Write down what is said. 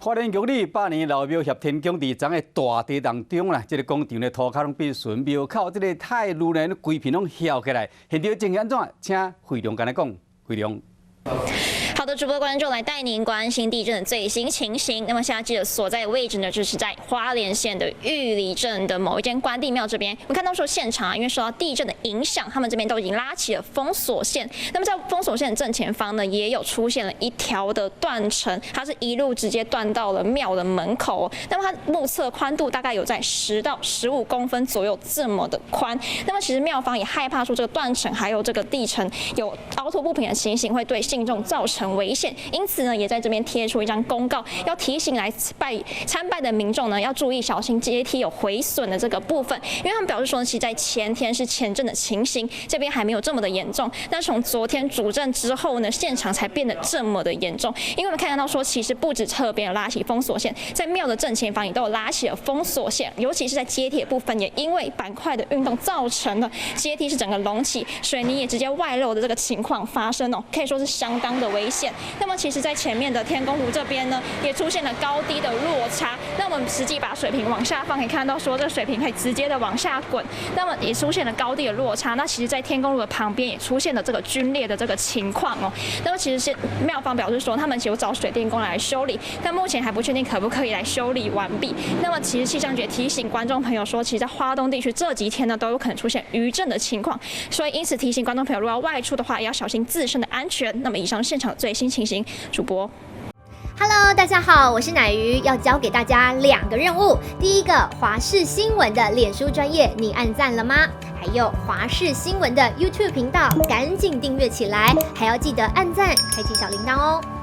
花莲玉里百年老庙协天宫伫昨个大地当中啦，这个广场的涂骹拢变顺庙口，这个太路呢规片拢翘起来。现场情形安怎？请惠良跟咱讲，惠良。 好的，主播观众来带您关心地震的最新情形。那么现在记者所在的位置呢，就是在花莲县的玉里镇的某一间关帝庙这边。我们看到说现场啊，因为受到地震的影响，他们这边都已经拉起了封锁线。那么在封锁线的正前方呢，也有出现了一条的断层，它是一路直接断到了庙的门口哦。那么它目测宽度大概有在10到15公分左右这么的宽。那么其实庙方也害怕说这个断层还有这个地层有凹凸不平的情形会对信众造成危险，因此呢，也在这边贴出一张公告，要提醒来参拜的民众呢，要注意小心阶梯有毁损的这个部分，因为他们表示说，其实在前天是前震的情形，这边还没有这么的严重，但从昨天主震之后呢，现场才变得这么的严重，因为我们看到说，其实不止侧边有拉起封锁线，在庙的正前方也都有拉起了封锁线，尤其是在阶梯的部分，也因为板块的运动造成了阶梯是整个隆起，水泥也直接外露的这个情况发生哦，可以说是相当的危险。 那么其实，在前面的天公炉这边呢，也出现了高低的落差。那我们实际把水平往下放，可以看到说，这个水平可以直接的往下滚。那么也出现了高低的落差。那其实，在天公炉的旁边也出现了这个龟裂的这个情况哦。那么其实是庙方表示说，他们有找水电工来修理，但目前还不确定可不可以来修理完毕。那么其实气象局提醒观众朋友说，其实在花东地区这几天呢，都有可能出现余震的情况，所以因此提醒观众朋友，如果要外出的话，也要小心自身的安全。那么以上现场最新情形，主播。 Hello， 大家好，我是乃瑜，要教给大家2个任务。第一个，华视新闻的脸书专页，你按赞了吗？还有华视新闻的 YouTube 频道，赶紧订阅起来，还要记得按赞，开启小铃铛哦。